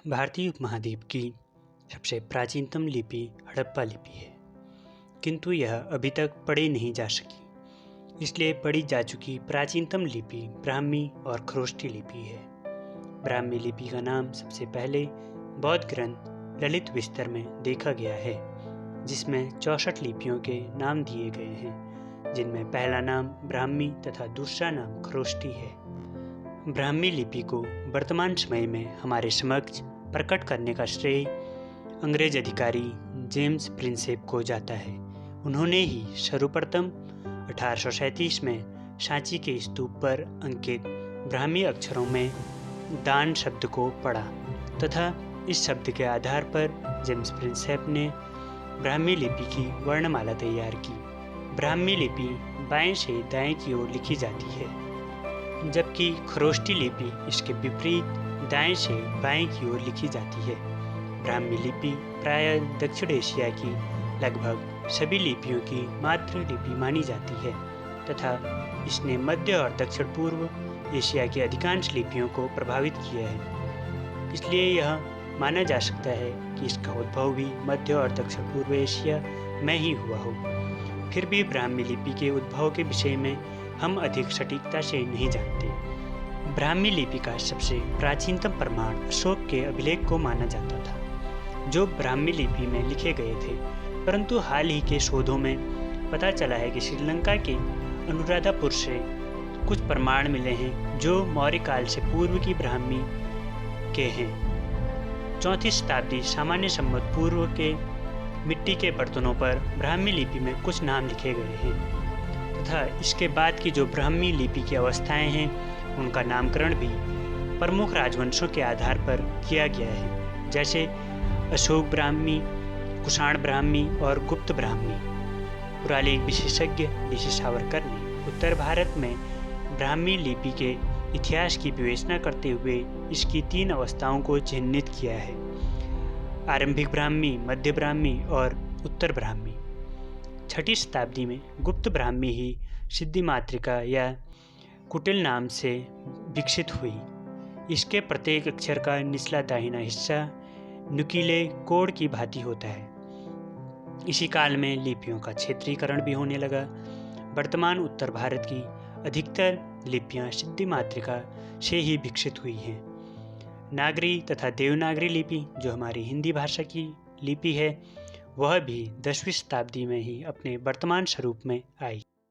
भारतीय उपमहाद्वीप की सबसे प्राचीनतम लिपि हड़प्पा लिपि है, किंतु यह अभी तक पढ़ी नहीं जा सकी। इसलिए पढ़ी जा चुकी प्राचीनतम लिपि ब्राह्मी और खरोष्ठी लिपि है। ब्राह्मी लिपि का नाम सबसे पहले बौद्ध ग्रंथ ललित विस्तर में देखा गया है, जिसमें 64 लिपियों के नाम दिए गए हैं, जिनमें पहला नाम ब्राह्मी तथा दूसरा नाम खरोष्ठी है। ब्राह्मी लिपि को वर्तमान समय में हमारे समक्ष प्रकट करने का श्रेय अंग्रेज अधिकारी जेम्स प्रिंसेप को जाता है। उन्होंने ही सर्वप्रथम 1837 में सांची के स्तूप पर अंकित ब्राह्मी अक्षरों में दान शब्द को पढ़ा तथा इस शब्द के आधार पर जेम्स प्रिंसेप ने ब्राह्मी लिपि की वर्णमाला तैयार की। ब्राह्मी लिपि बाएं से दाएं की ओर लिखी जाती है, जबकि खरोष्ठी लिपि इसके विपरीत दाएं से बाएं की ओर लिखी जाती है। ब्राह्मी लिपि प्रायः दक्षिण एशिया की लगभग सभी लिपियों की मातृलिपि मानी जाती है तथा इसने मध्य और दक्षिण पूर्व एशिया की अधिकांश लिपियों को प्रभावित किया है। इसलिए यह माना जा सकता है कि इसका उद्भव भी मध्य और दक्षिण पूर्व एशिया में ही हुआ हो। फिर भी ब्राह्मी लिपि के उद्भव के विषय में हम अधिक सटीकता से नहीं जानते। ब्राह्मी लिपि का सबसे प्राचीनतम प्रमाण अशोक के अभिलेख को माना जाता था, जो ब्राह्मी लिपि में लिखे गए थे, परंतु हाल ही के शोधों में पता चला है कि श्रीलंका के अनुराधापुर से कुछ प्रमाण मिले हैं जो मौर्य काल से पूर्व की ब्राह्मी के हैं। 4वीं शताब्दी सामान्य संवत पूर्व के मिट्टी के बर्तनों पर ब्राह्मी लिपि में कुछ नाम लिखे गए हैं तथा इसके बाद की जो ब्राह्मी लिपि की अवस्थाएं हैं उनका नामकरण भी प्रमुख राजवंशों के आधार पर किया गया है, जैसे अशोक ब्राह्मी, कुषाण ब्राह्मी और गुप्त ब्राह्मी। पुरालेख विशेषज्ञ डीसी सावरकर ने उत्तर भारत में ब्राह्मी लिपि के इतिहास की विवेचना करते हुए इसकी 3 अवस्थाओं को चिह्नित किया है: आरंभिक ब्राह्मी, मध्य ब्राह्मी और उत्तर ब्राह्मी। 6वीं शताब्दी में गुप्त ब्राह्मी ही सिद्धिमातृका या कुटिल नाम से विकसित हुई। इसके प्रत्येक अक्षर का निचला दाहिना हिस्सा नुकीले कोड की भांति होता है। इसी काल में लिपियों का क्षेत्रीकरण भी होने लगा। वर्तमान उत्तर भारत की अधिकतर लिपियां सिद्धिमातृका से ही विकसित हुई हैं। नागरी तथा देवनागरी लिपि, जो हमारी हिंदी भाषा की लिपि है, वह भी 10वीं शताब्दी में ही अपने वर्तमान स्वरूप में आई।